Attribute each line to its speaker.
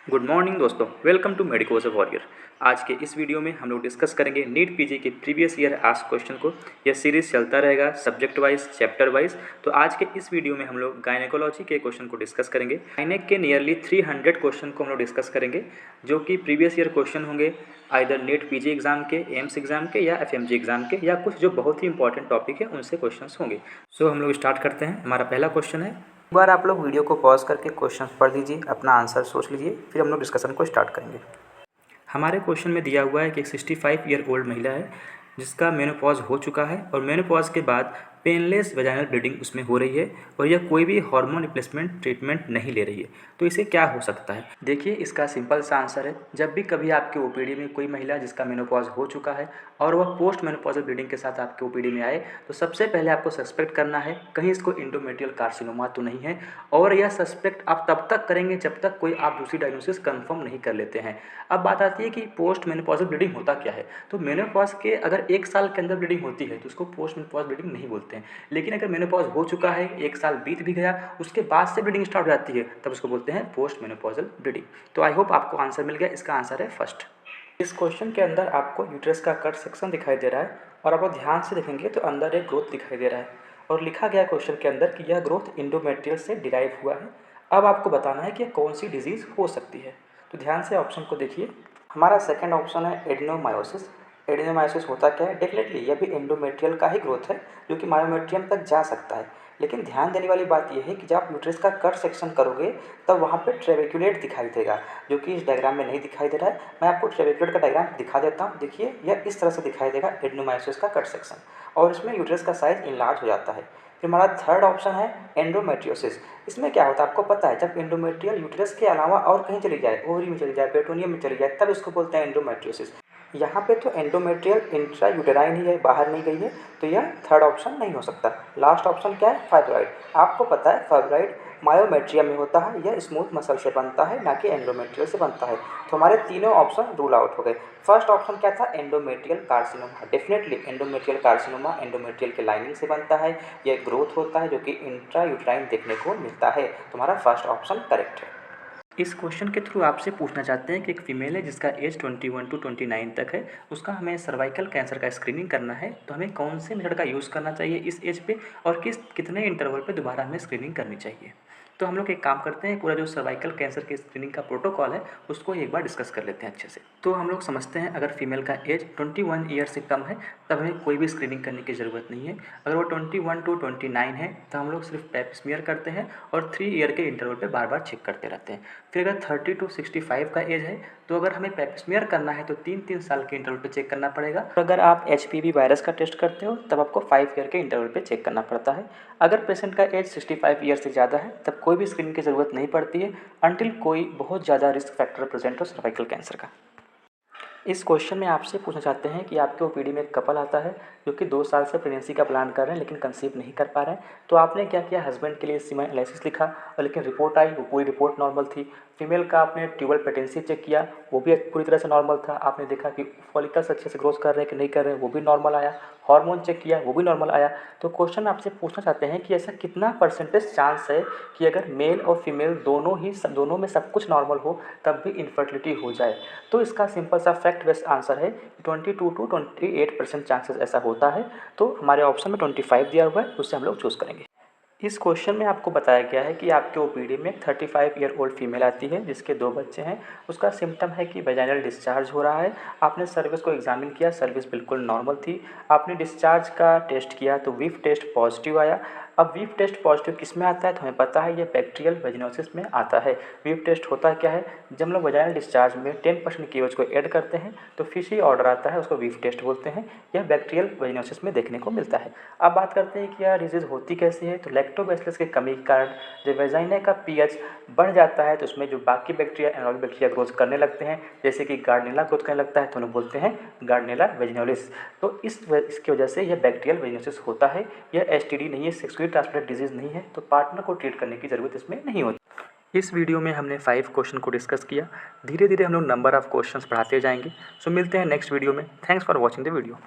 Speaker 1: Good morning दोस्तों, welcome to medicos warrior. आज के इस वीडियो में हम लोग डिस्कस करेंगे नीट पीजी के प्रीवियस ईयर आस्क्ड क्वेश्चन को। यह सीरीज चलता रहेगा सब्जेक्ट वाइज, चैप्टर वाइज। तो आज के इस वीडियो में हम लोग गायनेकोलॉजी के क्वेश्चन को डिस्कस करेंगे। गायनेक के नियरली 300 क्वेश्चन को हम लोग डिस्कस करेंगे, जो कि प्रीवियस ईयर क्वेश्चन होंगे, आइदर नीट पीजी एग्जाम के, एम्स एग्जाम के या एफएमजी एग्जाम के, या कुछ जो बहुत ही इंपॉर्टेंट टॉपिक है उनसे क्वेश्चन होंगे। सो हम लोग स्टार्ट करते हैं। हमारा पहला क्वेश्चन है, एक बार आप लोग वीडियो को पॉज करके क्वेश्चन पढ़ लीजिए, अपना आंसर सोच लीजिए, फिर हम लोग डिस्कशन को स्टार्ट करेंगे। हमारे क्वेश्चन में दिया हुआ है कि एक 65 ईयर ओल्ड महिला है जिसका मेनोपॉज हो चुका है और मेनोपॉज के बाद पेनलेस वेजाइनल ब्लीडिंग उसमें हो रही है और यह कोई भी हार्मोन रिप्लेसमेंट ट्रीटमेंट नहीं ले रही है। तो इसे क्या हो सकता है? देखिए, इसका सिंपल सा आंसर है, जब भी कभी आपके ओपीडी में कोई महिला जिसका मेनोपॉज हो चुका है और वह पोस्ट मेनोपॉजल ब्लीडिंग के साथ आपके ओपीडी में आए, तो सबसे पहले आपको सस्पेक्ट करना है कहीं इसको एंडोमेट्रियल कार्सिनोमा तो नहीं है। और यह सस्पेक्ट आप तब तक करेंगे जब तक कोई आप दूसरी डायग्नोसिस कंफर्म नहीं कर लेते हैं। अब बात आती है कि पोस्ट मेनोपॉजल ब्लीडिंग होता क्या है। तो मेनोपॉज के अगर 1 साल के अंदर ब्लीडिंग होती है तो उसको पोस्ट मेनोपॉज ब्लीडिंग नहीं बोलते हैं। लेकिन अगर मेनोपॉज हो चुका है, 1 साल बीत भी गया, उसके बाद से ब्लीडिंग स्टार्ट हो जाती है, तब उसको बोलते हैं पोस्ट मेनोपॉजल ब्लीडिंग। तो आई होप आपको आंसर मिल गया। इसका आंसर है फर्स्ट। इस क्वेश्चन के अंदर आपको यूट्रस का कट सेक्शन दिखाई दे रहा है और आप ध्यान से देखेंगे तो अंदर एक ग्रोथ दिखाई दे रहा है और लिखा गया क्वेश्चन के अंदर कि यह ग्रोथ एंडोमेट्रियल से डिराइव हुआ है। अब आपको बताना है कि कौन सी डिजीज़ हो सकती है। तो ध्यान से ऑप्शन को देखिए। हमारा सेकंड ऑप्शन है एडेनोमायोसिस। एडेनोमायोसिस होता क्या है? डेफिनेटली यह भी एंडोमेट्रियल का ही ग्रोथ है जो कि मायोमेट्रियम तक जा सकता है। लेकिन ध्यान देने वाली बात यह है कि जब आप यूट्रस का कट सेक्शन करोगे तब वहाँ पे ट्रेबेक्युलेट दिखाई देगा, जो कि इस डायग्राम में नहीं दिखाई दे रहा है। मैं आपको ट्रेबेक्युलेट का डायग्राम दिखा देता हूँ। देखिए, यह इस तरह से दिखाई देगा एडेनोमायोसिस का कट सेक्शन, और इसमें यूट्रस का साइज इनलार्ज हो जाता है। फिर हमारा थर्ड ऑप्शन है एंडोमेट्रियोसिस। इसमें क्या होता है आपको पता है? जब एंडोमेट्रियल यूट्रस के अलावा और कहीं चली जाए, ओवरी में चली जाए, पेटोनियम में चली जाए, तब इसको बोलते हैं एंडोमेट्रियोसिस। यहाँ पे तो एंडोमेट्रियल इंट्रा यूटेराइन ही है, बाहर नहीं गई है, तो यह थर्ड ऑप्शन नहीं हो सकता। लास्ट ऑप्शन क्या है? फाइब्रॉइड। आपको पता है फाइब्रॉइड मायोमेट्रियम में होता है, यह स्मूथ मसल से बनता है, ना कि एंडोमेट्रियल से बनता है। तो हमारे तीनों ऑप्शन रूल आउट हो गए। फर्स्ट ऑप्शन क्या था? Endometrial carcinoma. Definitely endometrial carcinoma endometrial के लाइनिंग से बनता है, यह ग्रोथ होता है जो कि इंट्रा यूटेराइन देखने को मिलता है। तो हमारा फर्स्ट ऑप्शन करेक्ट है। इस क्वेश्चन के थ्रू आपसे पूछना चाहते हैं कि एक फीमेल है जिसका एज 21 to 29 तक है, उसका हमें सर्वाइकल कैंसर का स्क्रीनिंग करना है, तो हमें कौन से मेथड का यूज़ करना चाहिए इस एज पे और कितने इंटरवल पे दोबारा हमें स्क्रीनिंग करनी चाहिए। तो हम लोग एक काम करते हैं, पूरा जो सर्वाइकल कैंसर की स्क्रीनिंग का प्रोटोकॉल है उसको एक बार डिस्कस कर लेते हैं अच्छे से। तो हम लोग समझते हैं, अगर फीमेल का एज 21 ईयर से कम है तब हमें कोई भी स्क्रीनिंग करने की ज़रूरत नहीं है। अगर वो 21 to 29 है तो हम लोग सिर्फ पैप स्मीयर करते हैं और 3 ईयर के इंटरवल पे बार बार चेक करते रहते हैं। फिर अगर 30 to 65 का एज है तो अगर हमें पैप स्मीयर करना है तो 3-3 साल के इंटरवल पे चेक करना पड़ेगा। और अगर आप HPV वायरस का टेस्ट करते हो तब आपको 5 ईयर के इंटरवल पे चेक करना पड़ता है। अगर पेशेंट का एज 65 ईयर से ज़्यादा है तब कोई भी स्क्रीनिंग की ज़रूरत नहीं पड़ती है, अनटिल कोई बहुत ज़्यादा रिस्क फैक्टर प्रेजेंट हो सर्वाइकल कैंसर का। इस क्वेश्चन में आपसे पूछना चाहते हैं कि आपके ओपीडी में एक कपल आता है जो कि 2 साल से प्रेगनेंसी का प्लान कर रहे हैं लेकिन कंसीव नहीं कर पा रहे हैं। तो आपने क्या किया? हस्बैंड के लिए सीमेन एनालिसिस लिखा और लेकिन रिपोर्ट आई, वो पूरी रिपोर्ट नॉर्मल थी। फीमेल का आपने ट्यूबल पेटेंसी चेक किया, वो भी पूरी तरह से नॉर्मल था। आपने देखा कि फॉलिकल्स अच्छे से ग्रोथ कर रहे हैं कि नहीं कर रहे हैं, वो भी नॉर्मल आया। हार्मोन चेक किया, वो भी नॉर्मल आया। तो क्वेश्चन आपसे पूछना चाहते हैं कि ऐसा कितना परसेंटेज चांस है कि अगर मेल और फीमेल दोनों में सब कुछ नॉर्मल हो तब भी इनफर्टिलिटी हो जाए। तो इसका सिंपल सा फैक्ट बेस्ड आंसर है 22 to 28% चांसेस ऐसा होता है। तो हमारे ऑप्शन में 25 दिया हुआ है, उससे हम लोग चूज़ करेंगे। इस क्वेश्चन में आपको बताया गया है कि आपके ओपीडी में 35 ईयर ओल्ड फीमेल आती है जिसके 2 बच्चे हैं। उसका सिम्टम है कि वेजाइनल डिस्चार्ज हो रहा है। आपने सर्विस को एग्जामिन किया, सर्विस बिल्कुल नॉर्मल थी। आपने डिस्चार्ज का टेस्ट किया तो वीफ टेस्ट पॉजिटिव आया। अब वीफ टेस्ट पॉजिटिव किस में आता है? तो हमें पता है ये बैक्टीरियल वेजिनोसिस में आता है। वीफ टेस्ट होता क्या है? जब हम लोग वेजाइनल डिस्चार्ज में 10% KOH को ऐड करते हैं तो फिर से ऑर्डर आता है, उसको वीफ टेस्ट बोलते हैं। यह बैक्टीरियल वेजिनोसिस में देखने को मिलता है। अब बात करते हैं कि यह डिजीज़ होती कैसे है। तो लैक्टोबैसिलस की कमी के कारण जब वेजाइना का पीएच बढ़ जाता है तो उसमें जो बाकी बैक्टीरिया एनारोबिक बैक्टीरिया ग्रोथ करने लगते हैं, जैसे कि गार्डनेला ग्रोथ करने लगता है तो उन्हें बोलते हैं गार्डनेला वेजिनोलिस। तो इसकी वजह से यह बैक्टीरियल वेजिनोसिस होता है। यह STD नहीं है, सेक्सुअली ट्रांसमिटेड डिजीज़ नहीं है, तो पार्टनर को ट्रीट करने की ज़रूरत इसमें नहीं होती। इस वीडियो में हमने 5 क्वेश्चन को डिस्कस किया। धीरे धीरे हम लोग नंबर ऑफ क्वेश्चंस बढ़ाते जाएंगे। सो मिलते हैं नेक्स्ट वीडियो में। Thanks for watching the video.